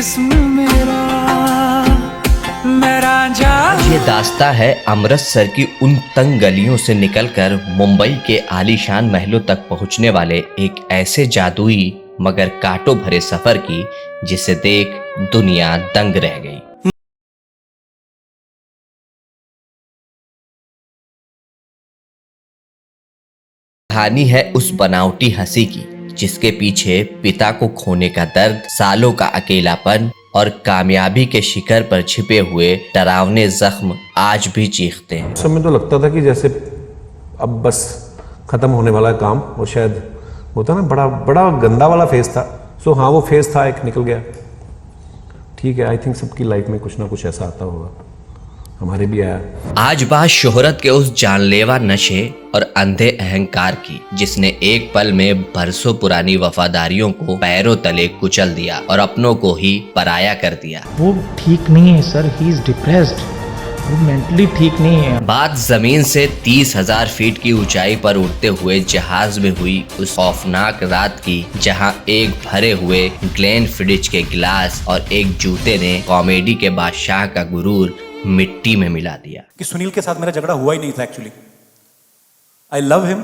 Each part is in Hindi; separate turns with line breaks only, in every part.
जिस्म मेरा
ये दास्ता है अमृतसर की उन तंग गलियों से निकलकर मुंबई के आलीशान महलों तक पहुंचने वाले एक ऐसे जादुई मगर कांटों भरे सफर की जिसे देख दुनिया दंग रह गई। कहानी है उस बनावटी हंसी की जिसके पीछे पिता को खोने का दर्द, सालों का अकेलापन और कामयाबी के शिखर पर छिपे हुए डरावने जख्म आज भी चीखते हैं।
उस समय तो लगता था कि जैसे अब बस खत्म होने वाला काम, और शायद होता ना बड़ा गंदा वाला फेज था। सो हाँ, वो फेज था, एक निकल गया, ठीक है। आई थिंक सबकी लाइफ में कुछ ना कुछ ऐसा आता होगा, हमारे भी आया।
आज बात शोहरत के उस जानलेवा नशे और अंधे अहंकार की जिसने एक पल में बरसों पुरानी वफादारियों को पैरों तले कुचल दिया और अपनों को ही पराया कर दिया।
वो ठीक नहीं है सर, ही इज डिप्रेस्ड, वो मेंटली ठीक नहीं है।
बात जमीन से 30,000 फीट की ऊंचाई पर उड़ते हुए जहाज में हुई उस खौफनाक रात की, जहां एक भरे हुए ग्लेनफिडिच के गिलास और एक जूते ने कॉमेडी के बादशाह का गुरूर मिट्टी में मिला दिया।
कि सुनील के साथ मेरा झगड़ा हुआ ही नहीं था एक्चुअली। आई लव हिम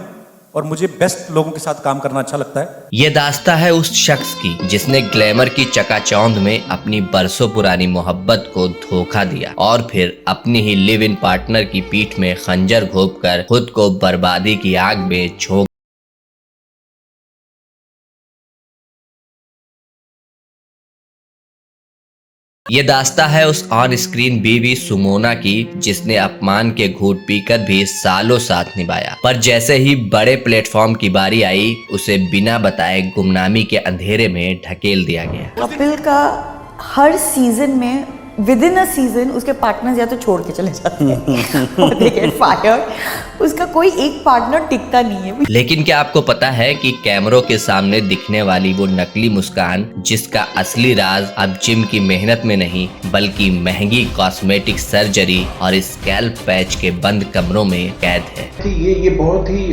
और मुझे बेस्ट लोगों के साथ काम करना अच्छा लगता है।
ये दास्ता है उस शख्स की जिसने ग्लैमर की चकाचौंध में अपनी बरसों पुरानी मोहब्बत को धोखा दिया और फिर अपनी ही लिव इन पार्टनर की पीठ में खंजर घोंपकर खुद को बर्बादी की आग में झोंक। ये दास्ता है उस ऑन स्क्रीन बीवी सुमोना की जिसने अपमान के घूंट पीकर भी सालों साथ निभाया, पर जैसे ही बड़े प्लेटफॉर्म की बारी आई उसे बिना बताए गुमनामी के अंधेरे में ढकेल दिया गया।
कपिल का हर सीजन में विद इन अ सीजन उसके पार्टनर्स या तो छोड़ के चले जाते हैं और दे गेट फायर्ड। उसका कोई एक पार्टनर टिकता नहीं है।
लेकिन क्या आपको पता है कि कैमरों के सामने दिखने वाली वो नकली मुस्कान जिसका असली राज अब जिम की मेहनत में नहीं बल्कि महंगी कॉस्मेटिक सर्जरी और स्कैल्प पैच के बंद कमरों में कैद है।
ये बहुत ही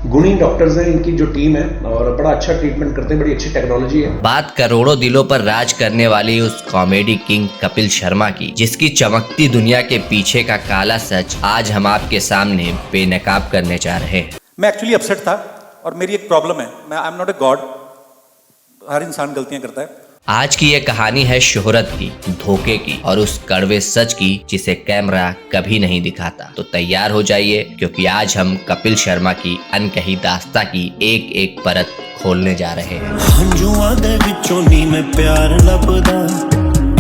गुणी डॉक्टर्स हैं, इनकी जो टीम है, और बड़ा अच्छा ट्रीटमेंट करते हैं, बड़ी अच्छी टेक्नोलॉजी है।
बात करोड़ों दिलों पर राज करने वाली उस कॉमेडी किंग कपिल शर्मा की, जिसकी चमकती दुनिया के पीछे का काला सच आज हम आपके सामने बेनकाब करने जा रहे हैं।
मैं एक्चुअली अपसेट था और मेरी एक प्रॉब्लम है, मैं I am not a god, हर इंसान गलतियां करता है।
आज की ये कहानी है शोहरत की, धोखे की और उस कड़वे सच की जिसे कैमरा कभी नहीं दिखाता। तो तैयार हो जाइए क्योंकि आज हम कपिल शर्मा की अनकही दास्ता की एक एक परत खोलने जा रहे हैं।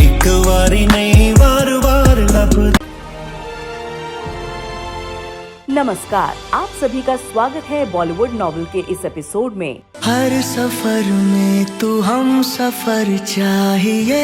एक वारी नहीं वार-वार लभदा।
नमस्कार, आप सभी का स्वागत है बॉलीवुड नॉवेल के इस एपिसोड में।
हर सफर में तू हम सफर चाहिए।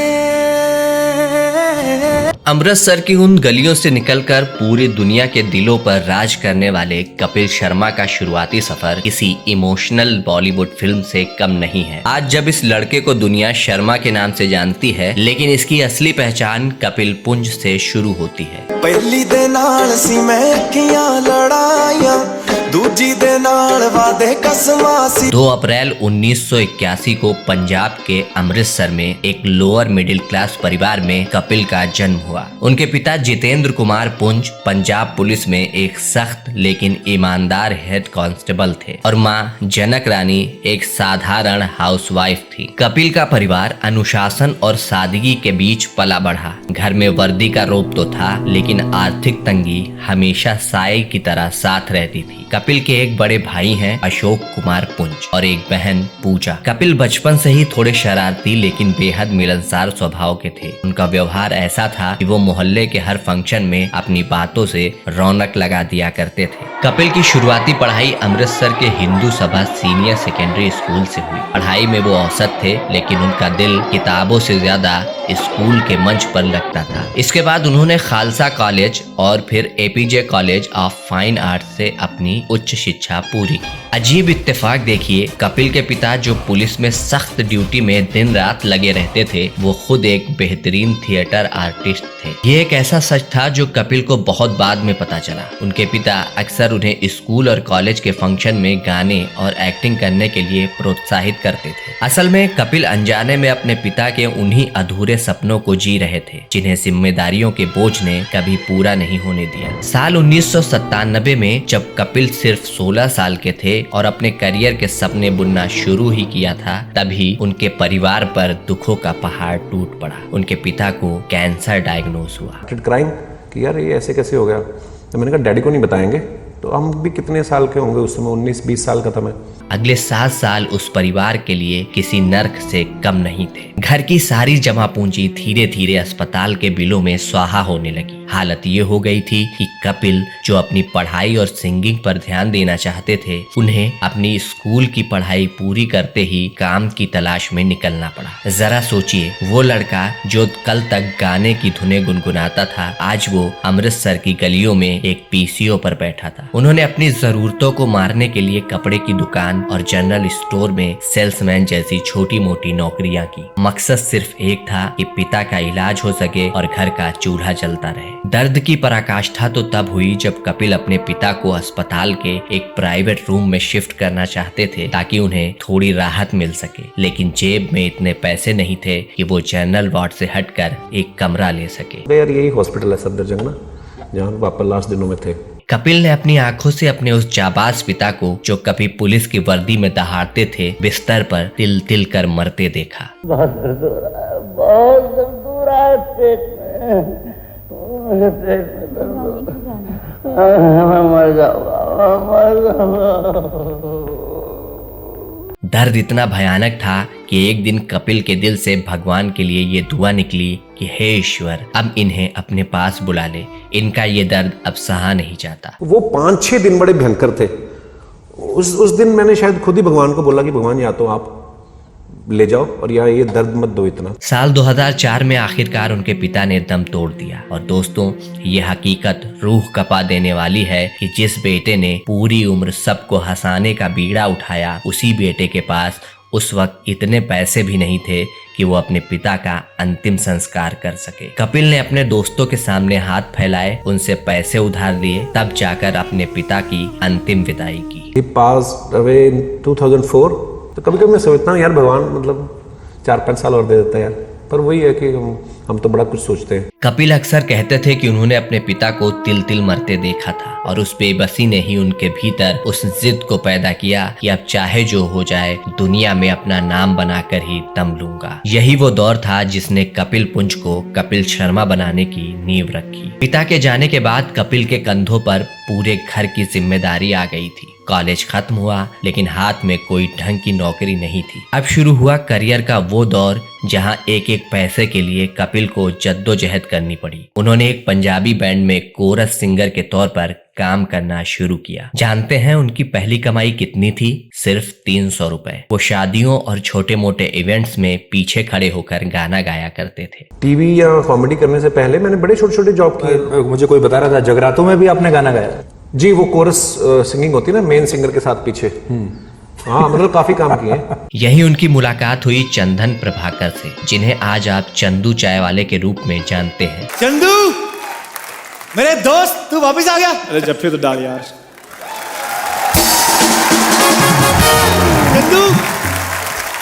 अमृतसर की उन गलियों से निकलकर पूरी दुनिया के दिलों पर राज करने वाले कपिल शर्मा का शुरुआती सफर किसी इमोशनल बॉलीवुड फिल्म से कम नहीं है। आज जब इस लड़के को दुनिया शर्मा के नाम से जानती है, लेकिन इसकी असली पहचान कपिल पुंज से शुरू होती है।
पहली दे नाल सी मैं अखियां लड़ाइयां, दूजी दे नाल वादे कसमां सी।
2 अप्रैल 1981 को पंजाब के अमृतसर में एक लोअर मिडिल क्लास परिवार में कपिल का जन्म हुआ। उनके पिता जितेंद्र कुमार पुंज पंजाब पुलिस में एक सख्त लेकिन ईमानदार हेड कांस्टेबल थे और माँ जनक रानी एक साधारण हाउसवाइफ थी। कपिल का परिवार अनुशासन और सादगी के बीच पला बढ़ा। घर में वर्दी का रोब तो था, लेकिन आर्थिक तंगी हमेशा साए की तरह साथ रहती थी। कपिल के एक बड़े भाई हैं अशोक कुमार पुंज और एक बहन पूजा। कपिल बचपन से ही थोड़े शरारती लेकिन बेहद मिलनसार स्वभाव के थे। उनका व्यवहार ऐसा था कि वो मोहल्ले के हर फंक्शन में अपनी बातों से रौनक लगा दिया करते थे। कपिल की शुरुआती पढ़ाई अमृतसर के हिंदू सभा सीनियर सेकेंडरी स्कूल से हुई। पढ़ाई में वो औसत थे, लेकिन उनका दिल किताबों से ज्यादा स्कूल के मंच पर लगता था। इसके बाद उन्होंने खालसा कॉलेज और फिर APJ college of fine art से अपनी उच्च शिक्षा पूरी की। अजीब इत्तेफाक देखिए, कपिल के पिता जो पुलिस में सख्त ड्यूटी में दिन रात लगे रहते थे, वो खुद एक बेहतरीन थिएटर आर्टिस्ट थे। ये एक ऐसा सच था जो कपिल को बहुत बाद में पता चला। उनके पिता अक्सर उन्हें स्कूल और कॉलेज के फंक्शन में गाने और एक्टिंग करने के लिए प्रोत्साहित करते थे। असल में कपिल अनजाने में अपने पिता के उन्हीं अधूरे सपनों को जी रहे थे जिन्हें जिम्मेदारियों के बोझ ने कभी पूरा नहीं होने दिया। साल 1997 में जब कपिल सिर्फ 16 साल के थे और अपने करियर के सपने बुनना शुरू ही किया था, तभी उनके परिवार पर दुखों का पहाड़ टूट पड़ा। उनके पिता को कैंसर डायग्नोस हुआ।
क्राइम कि यार ये ऐसे कैसे हो गया, तो मैंने कहा डैडी को नहीं बताएंगे। तो हम भी कितने साल के होंगे उस समय, 19-20 साल का था मैं।
अगले 7 साल उस परिवार के लिए किसी नर्क से कम नहीं थे। घर की सारी जमा पूंजी धीरे धीरे अस्पताल के बिलों में स्वाहा होने लगी। हालत ये हो गई थी कि कपिल जो अपनी पढ़ाई और सिंगिंग पर ध्यान देना चाहते थे, उन्हें अपनी स्कूल की पढ़ाई पूरी करते ही काम की तलाश में निकलना पड़ा। जरा सोचिए, वो लड़का जो कल तक गाने की धुनें गुनगुनाता था, आज वो अमृतसर की गलियों में एक पीसीओ पर बैठा था। उन्होंने अपनी जरूरतों को मारने के लिए कपड़े की दुकान और जनरल स्टोर में सेल्समैन जैसी छोटी मोटी नौकरियां की। मकसद सिर्फ एक था कि पिता का इलाज हो सके और घर का चूल्हा जलता रहे। दर्द की पराकाष्ठा तो तब हुई जब कपिल अपने पिता को अस्पताल के एक प्राइवेट रूम में शिफ्ट करना चाहते थे ताकि उन्हें थोड़ी राहत मिल सके, लेकिन जेब में इतने पैसे नहीं थे कि वो जनरल वार्ड से हटकर एक कमरा ले सके।
यार यही हॉस्पिटल है सफदरजंग ना, जहाँ पापा लास्ट दिनों में थे।
कपिल ने अपनी आंखों से अपने उस जाबाज पिता को, जो कभी पुलिस की वर्दी में दहाड़ते थे, बिस्तर पर तिल तिल कर मरते देखा।
बहुत दर्द हो रहा है, बहुत दर्द हो रहा है पेट में, पेट में दर्द हो रहा है, मैं मर जाऊंगा, मर जाऊंगा।
दर्द इतना भयानक था कि एक दिन कपिल के दिल से भगवान के लिए ये दुआ निकली कि हे ईश्वर, अब इन्हें अपने पास बुला ले, इनका ये दर्द अब सहा नहीं जाता।
वो 5-6 दिन बड़े भयंकर थे। उस दिन मैंने शायद खुद ही भगवान को बोला कि भगवान या तो आप ले जाओ और या ये दर्द मत दो इतना।
साल 2004 में आखिरकार उनके पिता ने दम तोड़ दिया। और दोस्तों, ये हकीकत रूह कपा देने वाली है कि जिस बेटे ने पूरी उम्र सबको हंसाने का बीड़ा उठाया, उसी बेटे के पास उस वक्त इतने पैसे भी नहीं थे कि वो अपने पिता का अंतिम संस्कार कर सके। कपिल ने अपने दोस्तों के सामने हाथ फैलाए, उनसे पैसे उधार लिए, तब जाकर अपने पिता की अंतिम विदाई की।
He passed away in 2004। तो कभी कभी मैं सोचता हूँ यार भगवान मतलब 4-5 साल और दे देता है यार, पर वही है कि हम तो बड़ा कुछ सोचते हैं।
कपिल अक्सर कहते थे कि उन्होंने अपने पिता को तिल तिल मरते देखा था और उस बेबसी ने ही उनके भीतर उस जिद को पैदा किया कि अब चाहे जो हो जाए, दुनिया में अपना नाम बनाकर ही दम लूंगा। यही वो दौर था जिसने कपिल पुंज को कपिल शर्मा बनाने की नींव रखी। पिता के जाने के बाद कपिल के कंधों पर पूरे घर की जिम्मेदारी आ गई थी। कॉलेज खत्म हुआ, लेकिन हाथ में कोई ढंग की नौकरी नहीं थी। अब शुरू हुआ करियर का वो दौर जहां एक एक पैसे के लिए कपिल को जद्दोजहद करनी पड़ी। उन्होंने एक पंजाबी बैंड में कोरस सिंगर के तौर पर काम करना शुरू किया। जानते हैं उनकी पहली कमाई कितनी थी? सिर्फ 300 रुपए। वो शादियों और छोटे मोटे इवेंट्स में पीछे खड़े होकर गाना गाया करते थे।
टीवी या कॉमेडी करने से पहले मैंने बड़े छोटे छोटे जॉब किए।
मुझे कोई बता रहा था जगरातों में भी आपने गाना गाया।
जी, वो कोरस सिंगिंग होती है ना, मेन सिंगर के साथ पीछे। हाँ, मतलब काफी काम किए।
यही उनकी मुलाकात हुई चंदन प्रभाकर से, जिन्हें आज आप चंदू चाय वाले के रूप में जानते हैं।
चंदू, मेरे दोस्त, तू वापस आ गया? अरे जब फिर तो डाल यार। चंदू,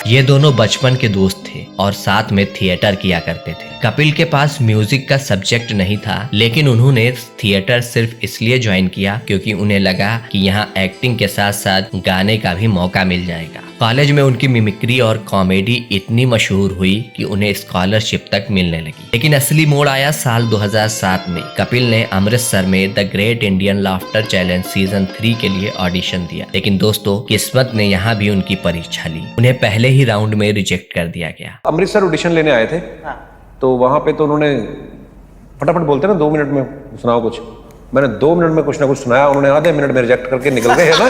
ये दोनों बचपन के दोस्त थे और साथ में थिएटर किया करते थे। कपिल के पास म्यूजिक का सब्जेक्ट नहीं था, लेकिन उन्होंने थिएटर सिर्फ इसलिए ज्वाइन किया क्योंकि उन्हें लगा कि यहाँ एक्टिंग के साथ साथ गाने का भी मौका मिल जाएगा। कॉलेज में उनकी मिमिक्री और कॉमेडी इतनी मशहूर हुई कि उन्हें स्कॉलरशिप तक मिलने लगी। लेकिन असली मोड़ आया साल 2007 में। कपिल ने अमृतसर में the great Indian laughter challenge season 3 के लिए ऑडिशन दिया, लेकिन दोस्तों किस्मत ने यहाँ भी उनकी परीक्षा ली। उन्हें पहले ही राउंड में रिजेक्ट कर दिया गया।
अमृतसर ऑडिशन लेने आए थे। तो वहां पे तो उन्होंने फटाफट बोलते ना 2 मिनट में सुनाओ कुछ, मैंने 2 मिनट में कुछ ना कुछ सुनाया, उन्होंने आधे मिनट में रिजेक्ट करके निकल गए है ना।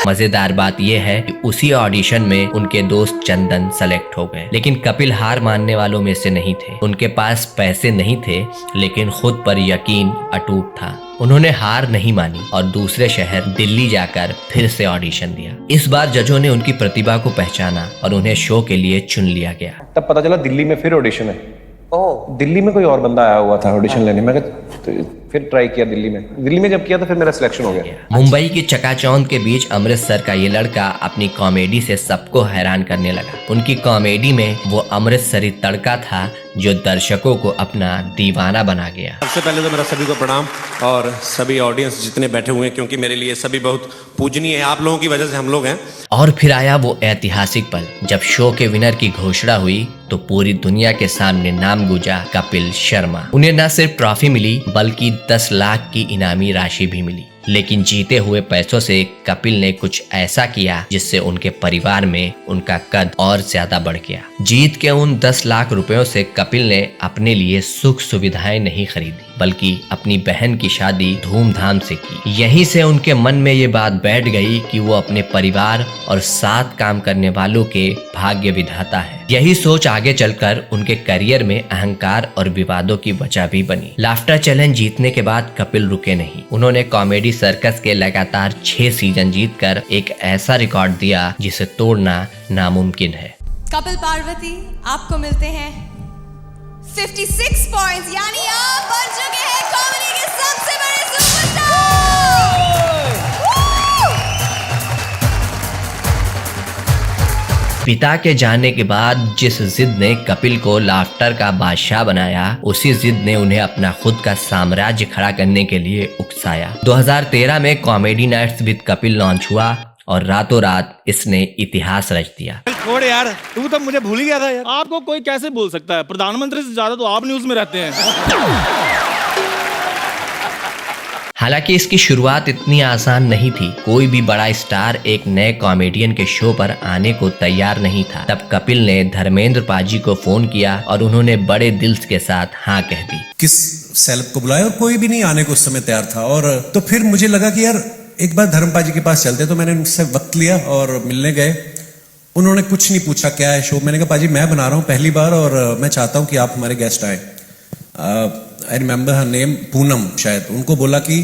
मजेदार बात यह है कि उसी ऑडिशन में उनके दोस्त चंदन सेलेक्ट हो गए, लेकिन कपिल हार मानने वालों में से नहीं थे। उनके पास पैसे नहीं थे, लेकिन खुद पर यकीन अटूट था। उन्होंने हार नहीं मानी और दूसरे शहर दिल्ली जाकर फिर से ऑडिशन दिया। इस बार जजों ने उनकी प्रतिभा को पहचाना और उन्हें शो के लिए चुन लिया गया।
तब पता चला दिल्ली में फिर ऑडिशन है। दिल्ली में कोई और बंदा आया हुआ था ऑडिशन लेने। मैं फिर ट्राई किया दिल्ली में जब किया तो फिर मेरा सिलेक्शन हो गया।
मुंबई की चकाचौंध के बीच अमृतसर का ये लड़का अपनी कॉमेडी से सबको हैरान करने लगा। उनकी कॉमेडी में वो अमृतसरी तड़का था जो दर्शकों को अपना दीवाना बना गया।
सबसे पहले तो मेरा सभी को प्रणाम और सभी ऑडियंस जितने बैठे हुए हैं, क्योंकि मेरे लिए सभी बहुत पूजनीय है। आप लोगों की वजह से हम लोग हैं।
और फिर आया वो ऐतिहासिक पल जब शो के विनर की घोषणा हुई तो पूरी दुनिया के सामने नाम गूंजा कपिल शर्मा। उन्हें न सिर्फ ट्रॉफी मिली बल्कि 10 लाख की इनामी राशि भी मिली। लेकिन जीते हुए पैसों से कपिल ने कुछ ऐसा किया जिससे उनके परिवार में उनका कद और ज्यादा बढ़ गया। जीत के उन 10 लाख रुपयों से कपिल ने अपने लिए सुख सुविधाएं नहीं खरीदी बल्कि अपनी बहन की शादी धूमधाम से की। यहीं से उनके मन में ये बात बैठ गई कि वो अपने परिवार और साथ काम करने वालों के भाग्य विधाता है। यही सोच आगे चलकर उनके करियर में अहंकार और विवादों की वजह भी बनी। लाफ्टर चैलेंज जीतने के बाद कपिल रुके नहीं। उन्होंने कॉमेडी सर्कस के लगातार 6 सीजन जीतकर एक ऐसा रिकॉर्ड दिया जिसे तोड़ना नामुमकिन है।
कपिल पार्वती, आपको मिलते हैं 56 पॉइंट्स, यानी आप बन चुके हैं कॉमेडी के सबसे बड़े सुपरस्टार।
पिता के जाने के बाद जिस जिद ने कपिल को लाफ्टर का बादशाह बनाया, उसी जिद ने उन्हें अपना खुद का साम्राज्य खड़ा करने के लिए उकसाया। 2013 में comedy nights with Kapil launch हुआ और रातों रात इसने इतिहास रच दिया।
छोड़ यार, तू तो मुझे भूल ही गया था यार। आपको कोई कैसे भूल सकता है? प्रधानमंत्री से ज्यादा तो आप न्यूज में रहते हैं।
हालांकि इसकी शुरुआत इतनी आसान नहीं थी। कोई भी बड़ा स्टार एक नए कॉमेडियन के शो पर आने को तैयार नहीं था। तब कपिल ने धर्मेंद्र पाजी को फोन किया और उन्होंने बड़े दिल के साथ हाँ कह दी।
किस सेलेब को बुलाया और कोई भी नहीं आने को उस समय तैयार था। और तो फिर मुझे लगा कि यार एक बार धर्म पाजी के पास चलते। तो मैंने उनसे वक्त लिया और मिलने गए। उन्होंने कुछ नहीं पूछा क्या है शो। मैंने कहा पाजी मैं बना रहा हूँ पहली बार और मैं चाहता हूँ कि आप हमारे गेस्ट आए। I remember her name Poonam शायद। उनको बोला कि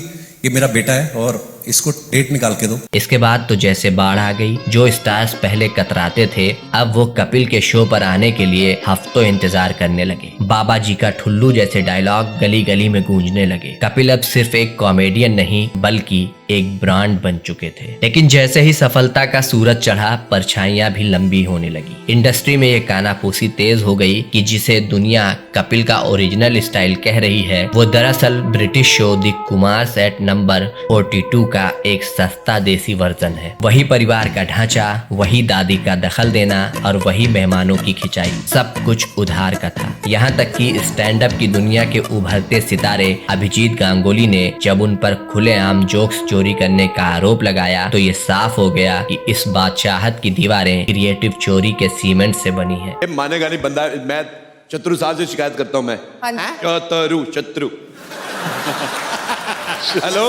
ये मेरा बेटा है और इसको डेट निकाल के दो।
इसके बाद तो जैसे बाढ़ आ गई। जो स्टार्स पहले कतराते थे अब वो कपिल के शो पर आने के लिए हफ्तों इंतजार करने लगे। बाबा जी का ठुल्लू जैसे डायलॉग गली गली में गूंजने लगे। कपिल अब सिर्फ एक कॉमेडियन नहीं बल्कि एक ब्रांड बन चुके थे। लेकिन जैसे ही सफलता का सूरज चढ़ा, परछाइयां भी लंबी होने लगी। इंडस्ट्री में ये कानाफूसी तेज हो गई कि जिसे दुनिया कपिल का ओरिजिनल स्टाइल कह रही है, वो दरअसल British show the Kumar set number 42 का एक सस्ता देसी वर्जन है। वही परिवार का ढांचा, वही दादी का दखल देना और वही मेहमानों की खिंचाई, सब कुछ उधार का था। यहाँ तक कि स्टैंड अप की दुनिया के उभरते सितारे अभिजीत गांगुली ने जब उन पर खुलेआम जोक्स चोरी करने का आरोप लगाया तो ये साफ हो गया कि इस बादशाहत की दीवारें क्रिएटिव चोरी के सीमेंट से बनी है।
मानेगा नहीं बंदा। मैं चतुर साहब से शिकायत करता हूँ। मैं चतुर हेलो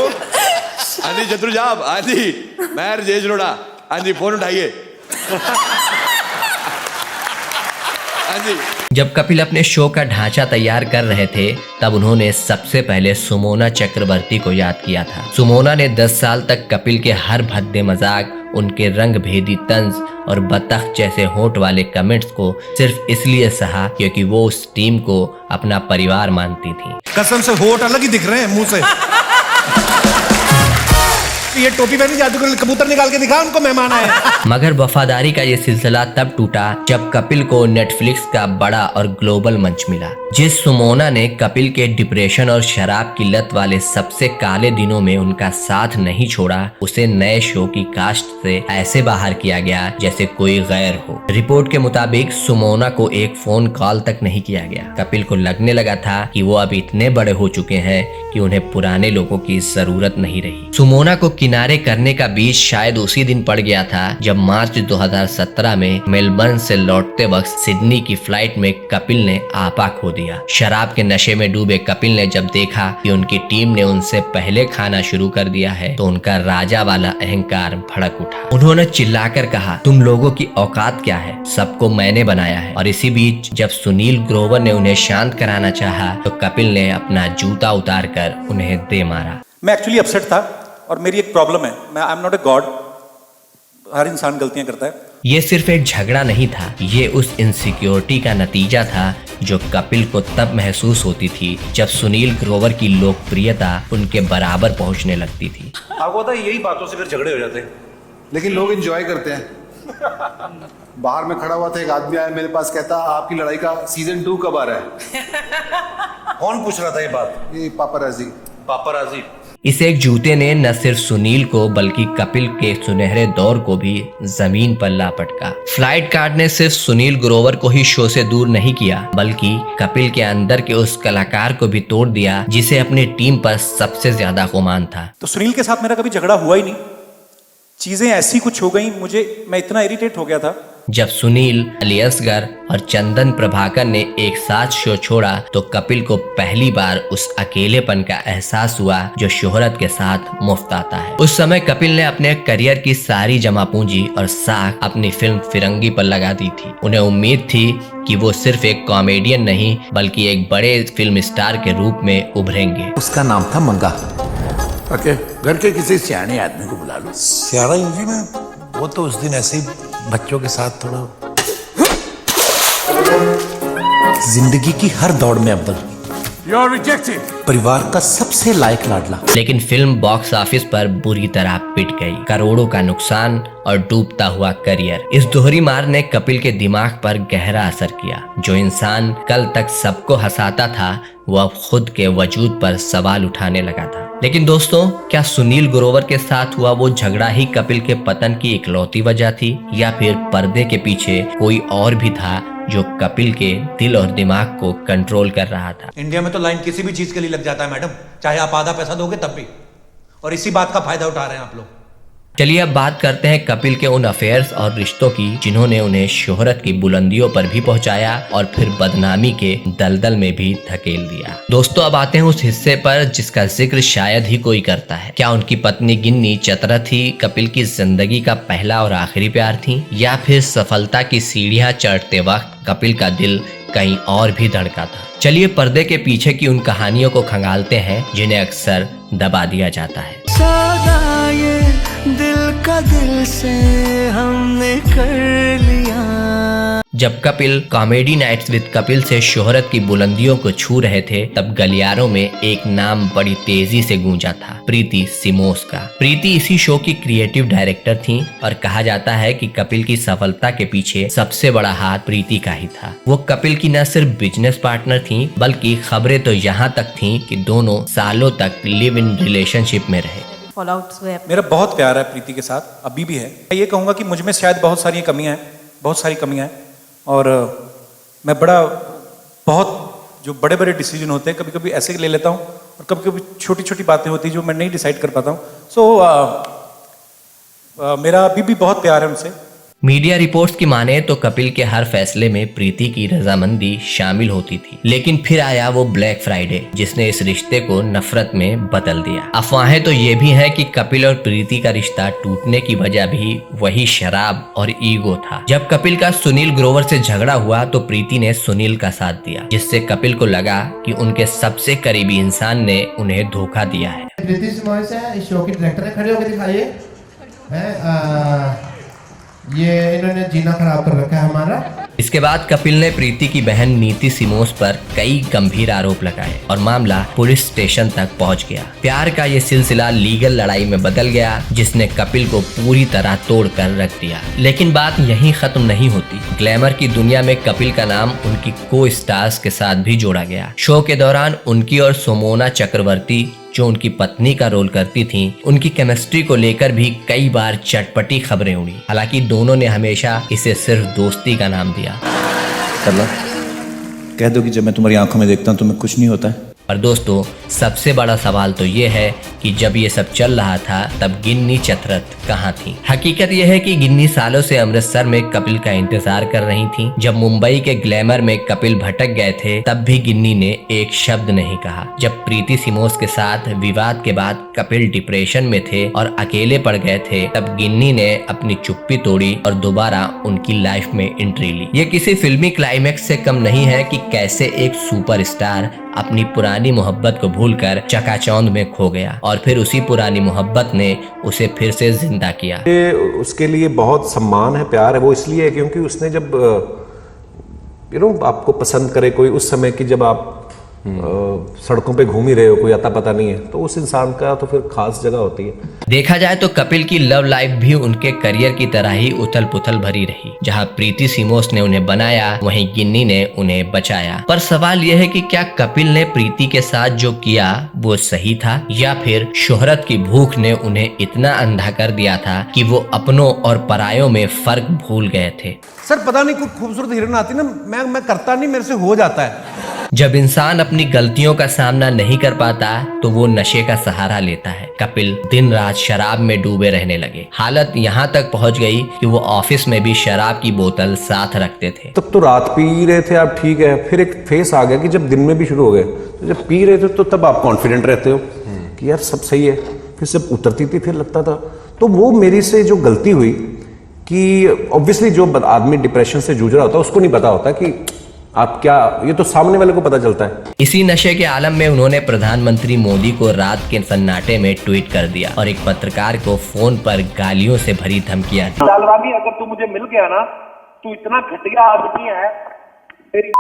हाँ जी चतुर साहब, हाँ जी मैं राजेश रोड़ा, हाँ जी फोन उठाइए। हाँ जी।
जब कपिल अपने शो का ढांचा तैयार कर रहे थे तब उन्होंने सबसे पहले सुमोना चक्रवर्ती को याद किया था। सुमोना ने 10 साल तक कपिल के हर भद्दे मजाक, उनके रंग भेदी तंज और बतख जैसे होंठ वाले कमेंट्स को सिर्फ इसलिए सहा क्योंकि वो उस टीम को अपना परिवार मानती थी।
कसम से होंठ अलग ही दिख रहे हैं मुंह से। ये टोपी पहनी जादू कबूतर निकाल के दिखा उनको मेहमान आए।
मगर वफादारी का ये सिलसिला तब टूटा जब कपिल को नेटफ्लिक्स का बड़ा और ग्लोबल मंच मिला। जिस सुमोना ने कपिल के डिप्रेशन और शराब की लत वाले सबसे काले दिनों में उनका साथ नहीं छोड़ा, उसे नए शो की कास्ट से ऐसे बाहर किया गया जैसे कोई गैर हो। रिपोर्ट के मुताबिक सुमोना को एक फोन कॉल तक नहीं किया गया। कपिल को लगने लगा था कि वो अब इतने बड़े हो चुके हैं कि उन्हें पुराने लोगों की जरूरत नहीं रही। सुमोना को किनारे करने का बीच शायद उसी दिन पड़ गया था जब मार्च 2017 में मेलबर्न से लौटते वक्त सिडनी की फ्लाइट में कपिल ने आपा खो दिया। शराब के नशे में डूबे कपिल ने जब देखा कि उनकी टीम ने उनसे पहले खाना शुरू कर दिया है तो उनका राजा वाला अहंकार भड़क उठा। उन्होंने चिल्लाकर कहा, तुम लोगों की औकात क्या है, सबको मैंने बनाया है। और इसी बीच जब सुनील ग्रोवर ने उन्हें शांत कराना चाहा तो कपिल ने अपना जूता उतार कर उन्हें दे मारा।
मैं एक्चुअली अपसेट था और मेरी एक प्रॉब्लम है, मैं I am not a god, हर इंसान गलतियां करता है।
ये सिर्फ एक झगड़ा नहीं था, ये उस इनसिक्योरिटी का नतीजा था जो कपिल को तब महसूस होती थी जब सुनील ग्रोवर की लोकप्रियता उनके बराबर पहुंचने लगती थी।
आपको पता है यही बातों से फिर झगड़े हो जाते हैं, लेकिन लोग एंजॉय करते हैं। बाहर में खड़ा हुआ था, एक आदमी आया मेरे पास, कहता आपकी लड़ाई का सीजन 2 कब आ रहा है? कौन पूछ रहा था ये बात? ये पापाराजी।
इस एक जूते ने न सिर्फ सुनील को बल्कि कपिल के सुनहरे दौर को भी जमीन पर ला पटका। फ्लाइट कार्ड ने सिर्फ सुनील ग्रोवर को ही शो से दूर नहीं किया बल्कि कपिल के अंदर के उस कलाकार को भी तोड़ दिया जिसे अपनी टीम पर सबसे ज्यादा गुमान था।
तो सुनील के साथ मेरा कभी झगड़ा हुआ ही नहीं, चीजें ऐसी कुछ हो गई, मैं इतना इरिटेट हो गया था।
जब सुनील, अलियसगर और चंदन प्रभाकर ने एक साथ शो छोड़ा तो कपिल को पहली बार उस अकेलेपन का एहसास हुआ जो शोहरत के साथ मुफ्त आता है। उस समय कपिल ने अपने करियर की सारी जमा पूंजी और साख अपनी फिल्म फिरंगी पर लगा दी थी। उन्हें उम्मीद थी कि वो सिर्फ एक कॉमेडियन नहीं बल्कि एक बड़े फिल्म स्टार के रूप में उभरेंगे।
उसका नाम था मंगा। ओके, घर के किसी सियाने आदमी को बुला लो।
सियाना जी में वो तो उस दिन ऐसे ही बच्चों के साथ थोड़ा
जिंदगी की हर दौड़ में अव्वल, परिवार का सबसे लायक लाडला।
लेकिन फिल्म बॉक्स ऑफिस पर बुरी तरह पिट गई। करोड़ों का नुकसान और डूबता हुआ करियर। इस दोहरी मार ने कपिल के दिमाग पर गहरा असर किया। जो इंसान कल तक सबको हंसाता था वो अब खुद के वजूद पर सवाल उठाने लगा था। लेकिन दोस्तों, क्या सुनील ग्रोवर के साथ हुआ वो झगड़ा ही कपिल के पतन की इकलौती वजह थी या फिर पर्दे के पीछे कोई और भी था जो कपिल के दिल और दिमाग को कंट्रोल कर रहा था?
इंडिया में तो लाइन किसी भी चीज के लिए लग जाता है मैडम, चाहे आप आधा पैसा दोगे तब भी, और इसी बात का फायदा उठा रहे हैं आप लोग।
चलिए अब बात करते हैं कपिल के उन अफेयर्स और रिश्तों की जिन्होंने उन्हें शोहरत की बुलंदियों पर भी पहुंचाया और फिर बदनामी के दलदल में भी धकेल दिया। दोस्तों, अब आते हैं उस हिस्से पर जिसका जिक्र शायद ही कोई करता है। क्या उनकी पत्नी गिन्नी चतरथ ही कपिल की जिंदगी का पहला और आखिरी प्यार थी या फिर सफलता की सीढ़ियां चढ़ते वक्त कपिल का दिल कहीं और भी धड़का था? चलिए पर्दे के पीछे की उन कहानियों को खंगालते हैं जिन्हें अक्सर दबा दिया जाता है।
दिल का दिल से हमने कर लिया।
जब Kapil comedy nights with Kapil से शोहरत की बुलंदियों को छू रहे थे तब गलियारों में एक नाम बड़ी तेजी से गूंजा था, प्रीति सिमोस का। प्रीति इसी शो की क्रिएटिव डायरेक्टर थी और कहा जाता है कि कपिल की सफलता के पीछे सबसे बड़ा हाथ प्रीति का ही था। वो कपिल की न सिर्फ बिजनेस पार्टनर थी बल्कि खबरें तो यहाँ तक थी कि दोनों सालों तक लिव इन रिलेशनशिप में रहे।
मेरा बहुत प्यार है प्रीति के साथ, अभी भी है। मैं ये कहूँगा कि मुझ में शायद बहुत सारी कमियां हैं और मैं बहुत जो बड़े बड़े डिसीजन होते हैं कभी कभी ऐसे ले लेता हूँ और कभी कभी छोटी छोटी बातें होती हैं जो मैं नहीं डिसाइड कर पाता हूँ। मेरा अभी भी बहुत प्यार है उनसे।
मीडिया रिपोर्ट्स की माने तो कपिल के हर फैसले में प्रीति की रजामंदी शामिल होती थी। लेकिन फिर आया वो ब्लैक फ्राइडे जिसने इस रिश्ते को नफरत में बदल दिया। अफवाहें तो ये भी हैं कि कपिल और प्रीति का रिश्ता टूटने की वजह भी वही शराब और ईगो था। जब कपिल का सुनील ग्रोवर से झगड़ा हुआ तो प्रीति ने सुनील का साथ दिया, जिससे कपिल को लगा कि उनके सबसे करीबी इंसान ने उन्हें धोखा दिया है।
प्रीति सिमोस है, इस शो की डायरेक्टर है, खड़े होकर दिखाइए। ये इन्होंने जीना खराब कर रखा है हमारा।
इसके बाद कपिल ने प्रीति की बहन नीति सिमोस पर कई गंभीर आरोप लगाए और मामला पुलिस स्टेशन तक पहुंच गया। प्यार का ये सिलसिला लीगल लड़ाई में बदल गया जिसने कपिल को पूरी तरह तोड़कर रख दिया। लेकिन बात यहीं खत्म नहीं होती। ग्लैमर की दुनिया में कपिल का नाम उनकी को स्टार्स के साथ भी जोड़ा गया। शो के दौरान उनकी और सोमोना चक्रवर्ती जो उनकी पत्नी का रोल करती थीं, उनकी केमिस्ट्री को लेकर भी कई बार चटपटी खबरें उड़ी। हालांकि दोनों ने हमेशा इसे सिर्फ दोस्ती का नाम दिया।
कह दो कि जब मैं तुम्हारी आंखों में देखता हूँ तुम्हें कुछ नहीं होता है।
और दोस्तों सबसे बड़ा सवाल तो ये है कि जब ये सब चल रहा था तब गिन्नी चतरथ कहाँ थी। हकीकत यह है कि गिन्नी सालों से अमृतसर में कपिल का इंतजार कर रही थी। जब मुंबई के ग्लैमर में कपिल भटक गए थे तब भी गिन्नी ने एक शब्द नहीं कहा। जब प्रीति सिमोस के साथ विवाद के बाद कपिल डिप्रेशन में थे और अकेले पड़ गए थे तब गिन्नी ने अपनी चुप्पी तोड़ी और दोबारा उनकी लाइफ में एंट्री ली। ये किसी फिल्मी क्लाइमैक्स से कम नहीं है कि कैसे एक सुपरस्टार अपनी पुरानी मोहब्बत को भूलकर चकाचौंध में खो गया और फिर उसी पुरानी मोहब्बत ने उसे फिर से जिंदा किया।
उसके लिए बहुत सम्मान है, प्यार है। वो इसलिए है क्योंकि उसने जब आपको पसंद करे कोई, उस समय की जब आप सड़कों पे घूम ही रहे हो, कोई अता पता नहीं है, तो उस इंसान का तो फिर खास जगह होती है।
देखा जाए तो कपिल की लव लाइफ भी उनके करियर की तरह ही उथल पुथल भरी रही। जहां प्रीति सिमोस ने उन्हें बनाया वहीं गिन्नी ने उन्हें बचाया। पर सवाल यह है कि क्या कपिल ने प्रीति के साथ जो किया वो सही था या फिर शोहरत की भूख ने उन्हें इतना अंधा कर दिया था कि वो अपनों और परायों में फर्क भूल गए थे।
सर पता नहीं कोई खूबसूरत हीरोइन आती ना, मैं करता नहीं, मेरे से हो जाता है।
जब इंसान अपनी गलतियों का सामना नहीं कर पाता तो वो नशे का सहारा लेता है। कपिल दिन रात शराब में डूबे रहने लगे। हालत यहाँ तक पहुँच गई कि वो ऑफिस में भी शराब की बोतल साथ रखते थे।
तब तो रात पी रहे थे आप, ठीक है, फिर एक फेस आ गया कि जब दिन में भी शुरू हो गए, तो जब पी रहे थे तो तब आप कॉन्फिडेंट रहते हो कि यार सब सही है, फिर सब उतरती थी, फिर लगता था। तो वो मेरी से जो गलती हुई कि ऑब्वियसली जो आदमी डिप्रेशन से जूझ रहा होता है उसको नहीं पता होता कि आप क्या, ये तो सामने वाले को पता चलता है।
इसी नशे के आलम में उन्होंने प्रधानमंत्री मोदी को रात के सन्नाटे में ट्वीट कर दिया और एक पत्रकार को फोन पर गालियों से भरी धमकियां दी।
लालवानी, अगर तू मुझे मिल गया ना, तू इतना घटिया आदमी है, तेरी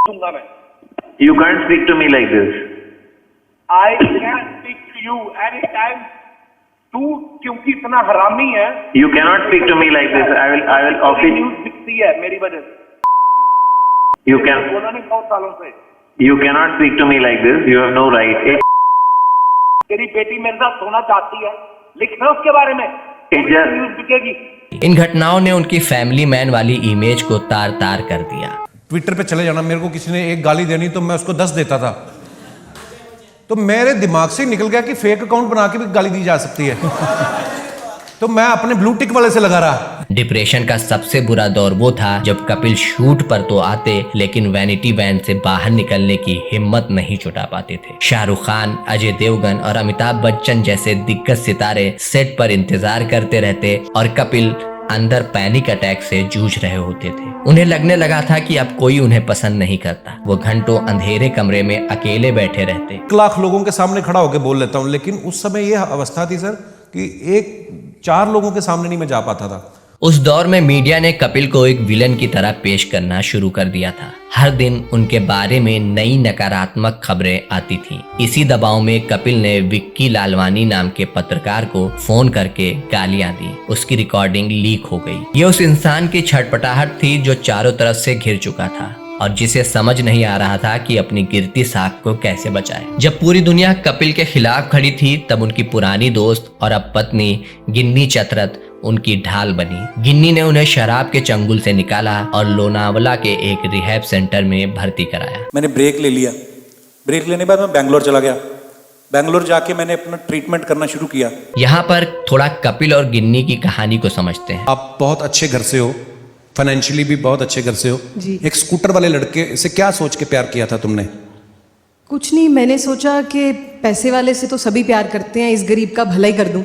दूंगा मैं।
You can't speak to me like this.
I can speak to you anytime. तू क्योंकि इतना हरामी है।
You cannot speak to me like this. I will office.
News दिखती है मेरी वजह से।
You can.
बोला नहीं बहुत सालों से।
You cannot speak to me like this. You have no right.
तेरी बेटी मेरे साथ सोना चाहती है, लिखना उसके बारे में, न्यूज़ दिखेगी।
इन घटनाओं ने उनकी फैमिली मैन वाली इमेज को तार तार कर दिया।
ट्विटर पे चले जाना, मेरे को किसी ने एक गाली देनी तो मैं उसको 10 देता था, तो मेरे दिमाग से निकल गया कि फेक अकाउंट बना के भी गाली दी जा सकती है। तो मैं अपने ब्लू टिक वाले से लगा रहा।
डिप्रेशन का सबसे बुरा दौर वो था जब कपिल शूट पर तो आते लेकिन वैनिटी वैन से बाहर निकलने की हिम्मत नहीं जुटा पाते थे। शाहरुख खान, अजय देवगन और अमिताभ बच्चन जैसे दिग्गज सितारे सेट पर इंतजार करते रहते और कपिल अंदर पैनिक अटैक से जूझ रहे होते थे। उन्हें लगने लगा था कि अब कोई उन्हें पसंद नहीं करता। वो घंटों अंधेरे कमरे में अकेले बैठे रहते।
1 लाख लोगों के सामने खड़ा होकर बोल लेता हूँ, लेकिन उस समय ये अवस्था थी सर कि 4 लोगों के सामने नहीं मैं जा पाता था।
उस दौर में मीडिया ने कपिल को एक विलन की तरह पेश करना शुरू कर दिया था। हर दिन उनके बारे में नई नकारात्मक खबरें आती थीं। इसी दबाव में कपिल ने विक्की लालवानी नाम के पत्रकार को फोन करके गालियां दी। उसकी रिकॉर्डिंग लीक हो गई। ये उस इंसान की छटपटाहट थी जो चारों तरफ से घिर चुका था और जिसे समझ नहीं आ रहा था कि अपनी गिरती साख को कैसे बचाए। जब पूरी दुनिया कपिल के खिलाफ खड़ी थी तब उनकी पुरानी दोस्त और अब पत्नी गिन्नी चतरथ उनकी ढाल बनी। गिन्नी ने उन्हें शराब के चंगुल से निकाला और लोनावला के एक रिहैब सेंटर में भर्ती कराया।
मैंने ब्रेक ले लिया। ब्रेक लेने के बाद मैं बैंगलोर चला गया। बैंगलोर जाके मैंने अपना ट्रीटमेंट करना शुरू किया।
यहाँ पर थोड़ा कपिल और गिन्नी की कहानी को समझते हैं।
आप बहुत अच्छे घर से हो, फाइनेंशियली भी बहुत अच्छे घर से हो
जी।
एक स्कूटर वाले लड़के से क्या सोच के प्यार किया था तुमने?
कुछ नहीं, मैंने सोचा कि पैसे वाले से तो सभी प्यार करते हैं, इस गरीब का भला ही कर दूं।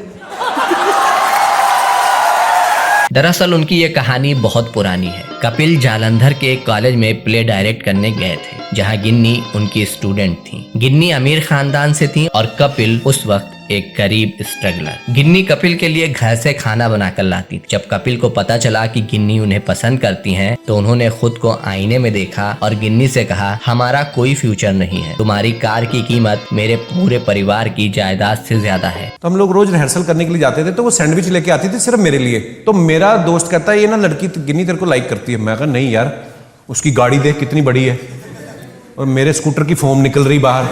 दरअसल उनकी ये कहानी बहुत पुरानी है। कपिल जालंधर के कॉलेज में प्ले डायरेक्ट करने गए थे जहां गिन्नी उनकी स्टूडेंट थी। गिन्नी अमीर खानदान से थी और कपिल उस वक्त एक गरीब स्ट्रगलर। गिन्नी कपिल के लिए घर से खाना बनाकर लाती। जब कपिल को पता चला कि गिन्नी उन्हें पसंद करती हैं, तो उन्होंने खुद को आईने में देखा और गिन्नी से कहा, हमारा कोई फ्यूचर नहीं है, तुम्हारी कार की कीमत मेरे पूरे परिवार की जायदाद से ज्यादा है।
तो हम लोग रोज रिहर्सल करने के लिए जाते थे तो वो सैंडविच लेके आती थी सिर्फ मेरे लिए। तो मेरा दोस्त कहता है ये ना लड़की गिन्नी तेरे को लाइक करती है। मैं कहा नहीं यार, उसकी गाड़ी देख कितनी बड़ी है,
और मेरे स्कूटर की फोम निकल रही बाहर।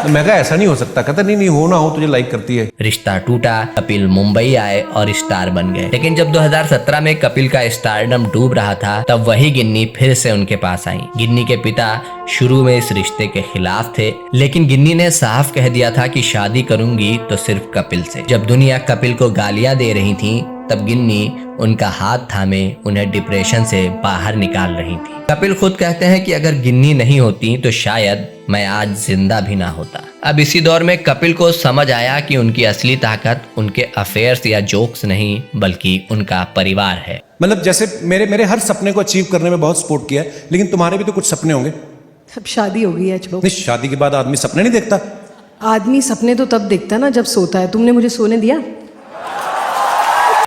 तो मैं कहा ऐसा नहीं हो सकता। कहता नहीं हो ना हो, तुझे लाइक करती है।
रिश्ता टूटा, कपिल मुंबई आए और स्टार बन गए। लेकिन जब 2017 में कपिल का स्टारडम डूब रहा था, तब वही गिन्नी फिर से उनके पास आई। गिन्नी के पिता शुरू में इस रिश्ते के खिलाफ थे, लेकिन गिन्नी ने साफ कह दिया था कि शादी करूंगी तो सिर्फ कपिल से। जब दुनिया कपिल को गालियां दे रही थी, तब गिन्नी उनका हाथ थामे उन्हें डिप्रेशन से बाहर निकाल रही थी। कपिल खुद कहते हैं कि अगर गिन्नी नहीं होती तो शायद मैं आज जिंदा भी ना होता। अब इसी दौर में कपिल को समझ आया कि उनकी असली ताकत उनके अफेयर्स या जोक्स नहीं, बल्कि उनका परिवार है।
मतलब जैसे मेरे हर सपने को अचीव करने में बहुत सपोर्ट किया है, लेकिन तुम्हारे भी तो कुछ सपने होंगे।
अब शादी हो गई है, छोड़ो।
नहीं, शादी के बाद आदमी सपने नहीं देखता।
आदमी सपने तो तब देखता है ना जब सोता है। तुमने मुझे सोने दिया?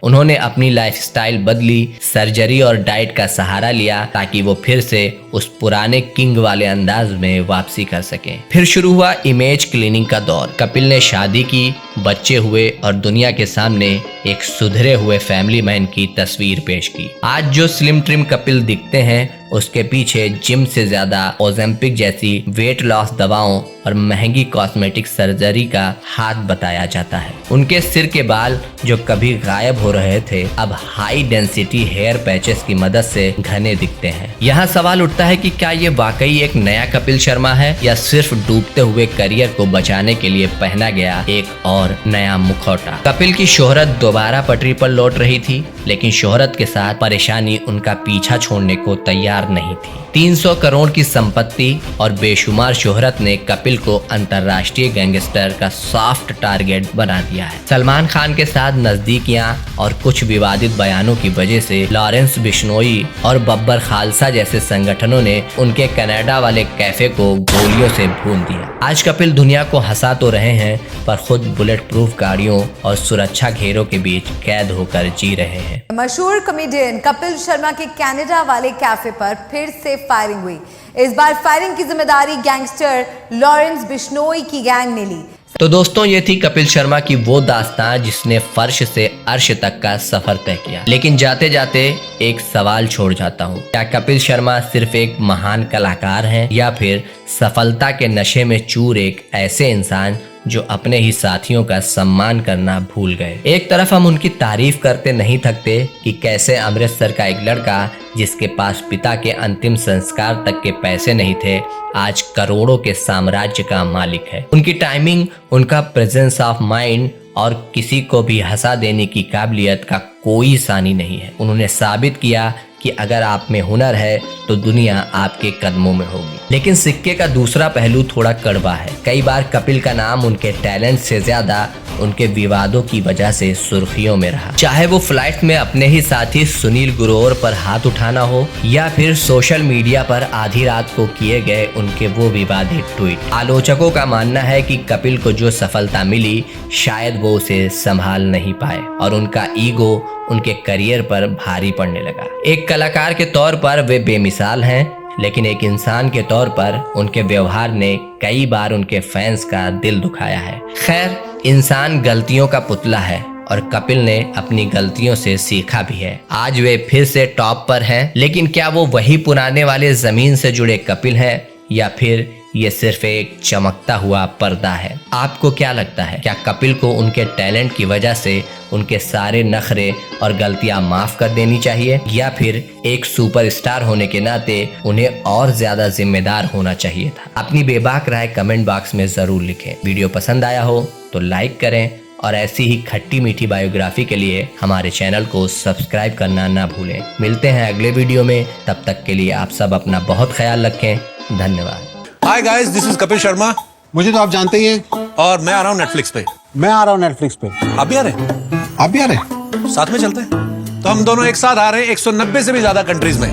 उन्होंने अपनी लाइफस्टाइल बदली, सर्जरी और डाइट का सहारा लिया ताकि वो फिर से उस पुराने किंग वाले अंदाज में वापसी कर सकें। फिर शुरू हुआ इमेज क्लीनिंग का दौर। कपिल ने शादी की, बच्चे हुए और दुनिया के सामने एक सुधरे हुए फैमिली मैन की तस्वीर पेश की। आज जो स्लिम ट्रिम कपिल दिखते हैं, उसके पीछे जिम से ज्यादा ओजेम्पिक जैसी वेट लॉस दवाओं और महंगी कॉस्मेटिक सर्जरी का हाथ बताया जाता है। उनके सिर के बाल जो कभी गायब हो रहे थे, अब हाई डेंसिटी हेयर पैचेस की मदद से घने दिखते हैं। यहाँ सवाल उठता है कि क्या ये वाकई एक नया कपिल शर्मा है या सिर्फ डूबते हुए करियर को बचाने के लिए पहना गया एक और नया मुखौटा। कपिल की शोहरत दोबारा पटरी पर लौट रही थी, लेकिन शोहरत के साथ परेशानी उनका पीछा छोड़ने को तैयार नहीं थी। 300 करोड़ की संपत्ति और बेशुमार शोहरत ने कपिल को अंतर्राष्ट्रीय गैंगस्टर का सॉफ्ट टारगेट बना दिया है। सलमान खान के साथ नजदीकियां और कुछ विवादित बयानों की वजह से लॉरेंस बिश्नोई और बब्बर खालसा जैसे संगठनों ने उनके कनाडा वाले कैफे को गोलियों से भून दिया। आज कपिल दुनिया को हंसा तो रहे हैं, पर खुद बुलेट प्रूफ गाड़ियों और सुरक्षा घेरों के बीच कैद होकर जी रहे हैं।
मशहूर कॉमेडियन कपिल शर्मा के कनाडा वाले कैफे पर फिर से फायरिंग हुई। इस बार फायरिंग की जिम्मेदारी गैंगस्टर लॉरेंस बिश्नोई की गैंग ने ली।
तो दोस्तों, ये थी कपिल शर्मा की वो दास्तान जिसने फर्श से अर्श तक का सफर तय किया। लेकिन जाते जाते एक सवाल छोड़ जाता हूँ, क्या कपिल शर्मा सिर्फ एक महान कलाकार हैं या फिर सफलता के नशे में चूर एक ऐसे इंसान जो अपने ही साथियों का सम्मान करना भूल गए। एक तरफ हम उनकी तारीफ करते नहीं थकते कि कैसे अमृतसर का एक लड़का जिसके पास पिता के अंतिम संस्कार तक के पैसे नहीं थे, आज करोड़ों के साम्राज्य का मालिक है। उनकी टाइमिंग, उनका प्रेजेंस ऑफ माइंड और किसी को भी हंसा देने की काबिलियत का कोई सानी नहीं है। उन्होंने साबित किया कि अगर आप में हुनर है तो दुनिया आपके कदमों में होगी। लेकिन सिक्के का दूसरा पहलू थोड़ा कड़वा है। कई बार कपिल का नाम उनके टैलेंट से ज्यादा उनके विवादों की वजह से सुर्खियों में रहा। चाहे वो फ्लाइट में अपने ही साथी सुनील गुरोर पर हाथ उठाना हो या फिर सोशल मीडिया पर आधी रात को किए गए उनके वो विवादित ट्वीट। आलोचकों का मानना है कि कपिल को जो सफलता मिली, शायद वो उसे संभाल नहीं पाए और उनका ईगो उनके करियर पर भारी पड़ने लगा। एक कलाकार के तौर पर वे बेमिसाल हैं, लेकिन एक इंसान के तौर पर उनके व्यवहार ने कई बार उनके फैंस का दिल दुखाया है। खैर, इंसान गलतियों का पुतला है और कपिल ने अपनी गलतियों से सीखा भी है। आज वे फिर से टॉप पर हैं, लेकिन क्या वो वही पुराने वाले जमीन से जुड़े कपिल हैं या फिर ये सिर्फ एक चमकता हुआ पर्दा है? आपको क्या लगता है? क्या कपिल को उनके टैलेंट की वजह से उनके सारे नखरे और गलतियां माफ कर देनी चाहिए या फिर एक सुपरस्टार होने के नाते उन्हें और ज्यादा जिम्मेदार होना चाहिए था? अपनी बेबाक राय कमेंट बॉक्स में जरूर लिखें। वीडियो पसंद आया हो तो लाइक करें और ऐसी ही खट्टी मीठी बायोग्राफी के लिए हमारे चैनल को सब्सक्राइब करना ना भूलें। मिलते हैं अगले वीडियो में, तब तक के लिए आप सब अपना बहुत ख्याल रखें। धन्यवाद।
Hi guys, this is Kapil Sharma.
मुझे तो आप जानते ही हैं।
और मैं आ रहा हूँ नेटफ्लिक्स पे।
मैं आ रहा हूँ नेटफ्लिक्स पे।
आप भी आ रहे हैं?
आप भी आ रहे हैं?
साथ में चलते हैं। तो हम दोनों एक साथ आ रहे हैं 190 से भी ज्यादा कंट्रीज में।